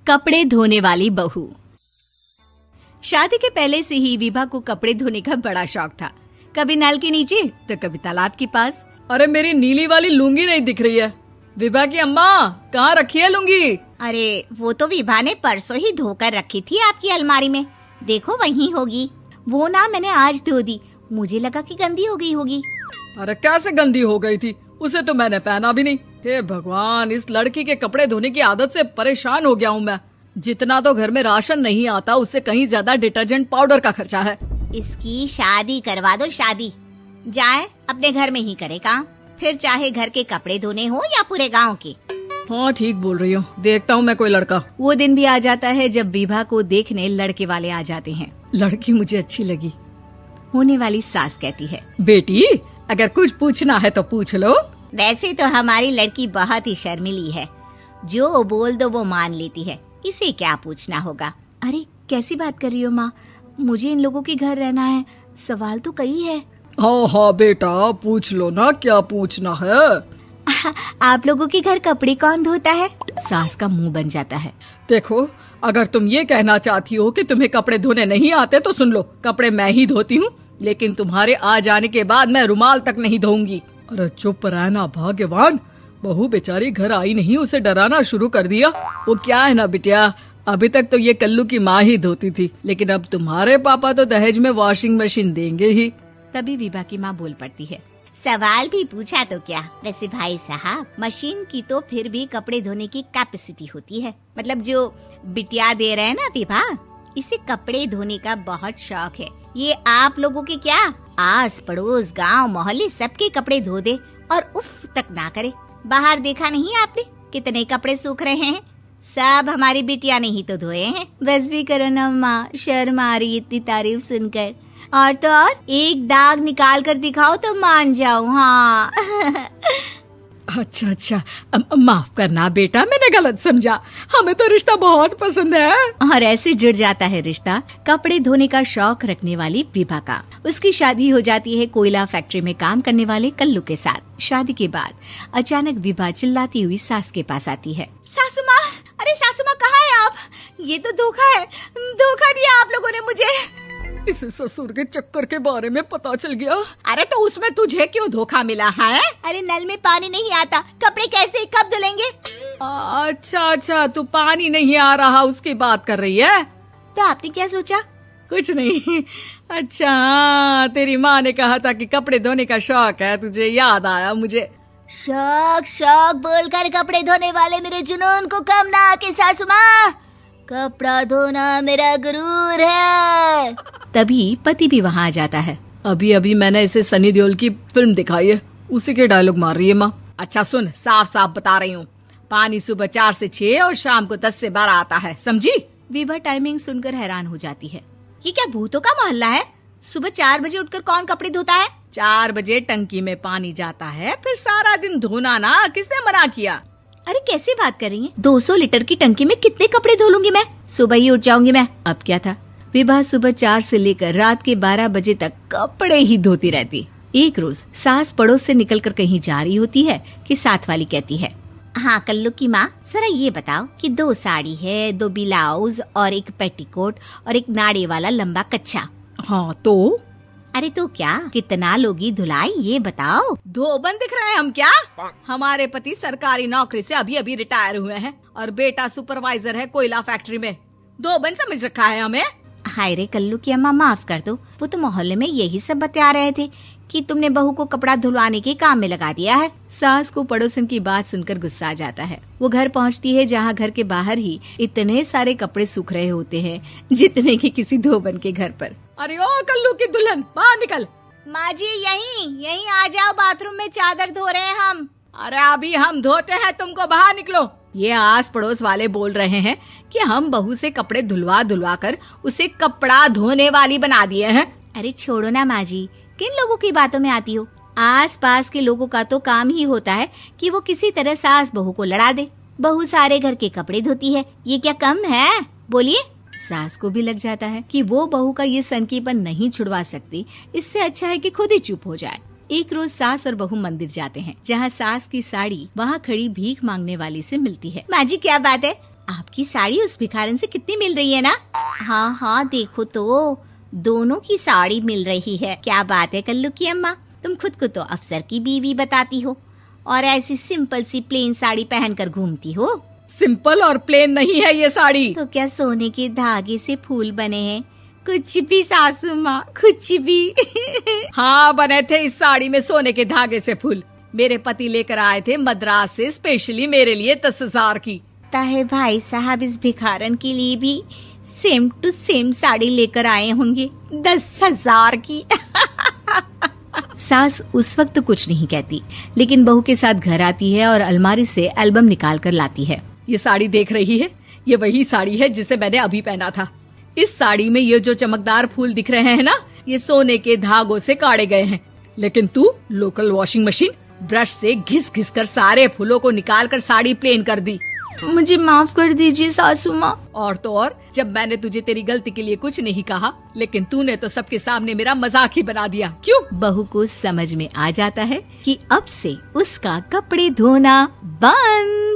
कपड़े धोने वाली बहू। शादी के पहले से ही विभा को कपड़े धोने का बड़ा शौक था। कभी नल के नीचे तो कभी तालाब के पास। अरे मेरी नीली वाली लुंगी नहीं दिख रही है। विभा की अम्मा, कहाँ रखी है लुंगी? अरे वो तो विभा ने परसों ही धोकर रखी थी आपकी अलमारी में, देखो वहीं होगी। वो ना मैंने आज धो दी, मुझे लगा कि गंदी हो गई होगी। अरे कैसे गंदी हो गई थी? उसे तो मैंने पहना भी नहीं। हे भगवान, इस लड़की के कपड़े धोने की आदत से परेशान हो गया हूँ मैं। जितना तो घर में राशन नहीं आता, उससे कहीं ज्यादा डिटर्जेंट पाउडर का खर्चा है। इसकी शादी करवा दो, शादी जाए अपने घर में ही करे काम, फिर चाहे घर के कपड़े धोने हो या पूरे गांव के। हाँ ठीक बोल रही हो, देखता हूँ मैं कोई लड़का। वो दिन भी आ जाता है जब विभा को देखने लड़के वाले आ जाते हैं। लड़की मुझे अच्छी लगी। होने वाली सास कहती है, बेटी अगर कुछ पूछना है तो पूछ लो। वैसे तो हमारी लड़की बहुत ही शर्मिली है, जो बोल दो वो मान लेती है, इसे क्या पूछना होगा। अरे कैसी बात कर रही हो माँ, मुझे इन लोगों के घर रहना है, सवाल तो कई है। हाँ हाँ बेटा, पूछ लो ना, क्या पूछना है। आप लोगों के घर कपड़े कौन धोता है? सास का मुंह बन जाता है। देखो, अगर तुम ये कहना चाहती हो कि तुम्हें कपड़े धोने नहीं आते तो सुन लो, कपड़े मैं ही धोती हूँ, लेकिन तुम्हारे आ जाने के बाद मैं रुमाल तक नहीं धोऊंगी। अरे चुप रहना भाग्यवान, बहू बेचारी घर आई नहीं, उसे डराना शुरू कर दिया। वो क्या है ना बिटिया, अभी तक तो ये कल्लू की माँ ही धोती थी, लेकिन अब तुम्हारे पापा तो दहेज में वॉशिंग मशीन देंगे ही। तभी विभा की माँ बोल पड़ती है, सवाल भी पूछा तो क्या। वैसे भाई साहब, मशीन की तो फिर भी कपड़े धोने की कैपेसिटी होती है, मतलब जो बिटिया दे रहे हैं ना विभा, इसे कपड़े धोने का बहुत शौक है। ये आप लोगों के क्या, आस पड़ोस गांव मोहल्ले सबके कपड़े धो दे और उफ तक ना करे। बाहर देखा नहीं आपने कितने कपड़े सूख रहे हैं, सब हमारी बिटिया ने ही तो धोए हैं। बस भी करो ना माँ, शर्म आ रही इतनी तारीफ सुनकर। और तो और एक दाग निकाल कर दिखाओ तो मान जाऊँ। हाँ अच्छा अच्छा, माफ करना बेटा, मैंने गलत समझा। हमें तो रिश्ता बहुत पसंद है। और ऐसे जुड़ जाता है रिश्ता कपड़े धोने का शौक रखने वाली विभा का। उसकी शादी हो जाती है कोयला फैक्ट्री में काम करने वाले कल्लू के साथ। शादी के बाद अचानक विभा चिल्लाती हुई सास के पास आती है। सासू माँ, अरे सासू माँ कहाँ है आप? ये तो धोखा है, धोखा दिया आप लोगों ने मुझे। इसे ससुर के चक्कर के बारे में पता चल गया। अरे तो उसमें तुझे क्यों धोखा मिला है? अरे नल में पानी नहीं आता, कपड़े कैसे कब धुलेंगे? अच्छा अच्छा, तू पानी नहीं आ रहा उसकी बात कर रही है। तो आपने क्या सोचा? कुछ नहीं। अच्छा तेरी माँ ने कहा था कि कपड़े धोने का शौक है तुझे, याद आया मुझे। शौक शौक बोलकर कपड़े धोने वाले मेरे जुनून को कम ना आके सासू माँ, कपड़ा धोना मेरा गुरूर है। तभी पति भी वहाँ आ जाता है। अभी अभी मैंने इसे सनी देओल की फिल्म दिखाई है, उसी के डायलॉग मार रही है माँ। अच्छा सुन, साफ साफ बता रही हूँ, पानी सुबह 4 से 6 और शाम को 10 से 12 आता है, समझी? विभा टाइमिंग सुनकर हैरान हो जाती है। ये क्या भूतों का मोहल्ला है? सुबह 4 बजे उठकर कौन कपड़े धोता है? 4 बजे टंकी में पानी जाता है, फिर सारा दिन धोना ना, किसने मना किया? अरे कैसी बात कर रही हैं? 200 लीटर की टंकी में कितने कपड़े धो लूंगी मैं, सुबह ही उठ जाऊंगी मैं। अब क्या था, विभा सुबह 4 से लेकर रात के 12 बजे तक कपड़े ही धोती रहती। एक रोज सास पड़ोस से निकलकर कहीं जा रही होती है कि साथ वाली कहती है, हाँ कल्लू की माँ, जरा ये बताओ कि 2 साड़ी है, 2 ब्लाउज और एक पेटीकोट और एक नाड़े वाला लंबा कच्छा। हाँ तो? अरे तो क्या, कितना लोगी धुलाई ये बताओ। धोबन दिख रहे हैं हम क्या? हमारे पति सरकारी नौकरी से अभी अभी रिटायर हुए हैं और बेटा सुपरवाइजर है कोयला फैक्ट्री में। धोबन समझ रखा है हमें। हाय रे कल्लू की अम्मा, माफ कर दो, वो तो मोहल्ले में यही सब बता रहे थे कि तुमने बहू को कपड़ा धुलवाने के काम में लगा दिया है। सास को पड़ोसन की बात सुनकर गुस्सा आ जाता है। वो घर पहुंचती है जहां घर के बाहर ही इतने सारे कपड़े सूख रहे होते हैं जितने कि किसी धोबन के घर पर। अरे ओ कल्लू की दुल्हन, बाहर निकल। माँ जी यहीं आ जाओ, बाथरूम में चादर धो रहे हैं हम। अरे अभी हम धोते हैं, तुमको बाहर निकलो। ये आस पड़ोस वाले बोल रहे हैं कि हम बहू से कपड़े धुलवा धुलवा कर उसे कपड़ा धोने वाली बना दिए हैं। अरे छोड़ो ना माँ जी, किन लोगों की बातों में आती हो? आस पास के लोगों का तो काम ही होता है कि वो किसी तरह सास बहू को लड़ा दे। बहू सारे घर के कपड़े धोती है, ये क्या कम है? बोलिए। सास को भी लग जाता है कि वो बहू का ये सनकीपन नहीं छुड़वा सकती, इससे अच्छा है कि खुद ही चुप हो जाए। एक रोज सास और बहू मंदिर जाते हैं, जहाँ सास की साड़ी वहाँ खड़ी भीख मांगने वाली से मिलती है। माँ जी क्या बात है, आपकी साड़ी उस भिखारन से कितनी मिल रही है ना? हाँ हाँ, देखो तो दोनों की साड़ी मिल रही है। क्या बात है कल्लू की अम्मा, तुम खुद को तो अफसर की बीवी बताती हो और ऐसी सिंपल सी प्लेन साड़ी पहनकर घूमती हो। सिंपल और प्लेन नहीं है ये साड़ी। तो क्या सोने के धागे से फूल बने हैं? कुछ भी सासू माँ, कुछ भी। हाँ, बने थे इस साड़ी में सोने के धागे से फूल। मेरे पति लेकर आए थे मद्रास से स्पेशली मेरे लिए 10,000 की। ताहे भाई साहब इस भिखारन के लिए भी सेम टू सेम साड़ी लेकर आए होंगे 10,000 की। सास उस वक्त तो कुछ नहीं कहती, लेकिन बहू के साथ घर आती है और अलमारी से एल्बम निकाल कर लाती है। ये साड़ी देख रही है, ये वही साड़ी है जिसे मैंने अभी पहना था। इस साड़ी में ये जो चमकदार फूल दिख रहे हैं ना, ये सोने के धागों से काढ़े गए हैं। लेकिन तू लोकल वॉशिंग मशीन ब्रश से घिस घिस कर सारे फूलों को निकाल कर साड़ी प्लेन कर दी। मुझे माफ कर दीजिए सासू माँ। और तो और, जब मैंने तुझे तेरी गलती के लिए कुछ नहीं कहा, लेकिन तूने तो सबके सामने मेरा मजाक ही बना दिया। क्यों? बहू को समझ में आ जाता है कि अब से उसका कपड़े धोना बंद।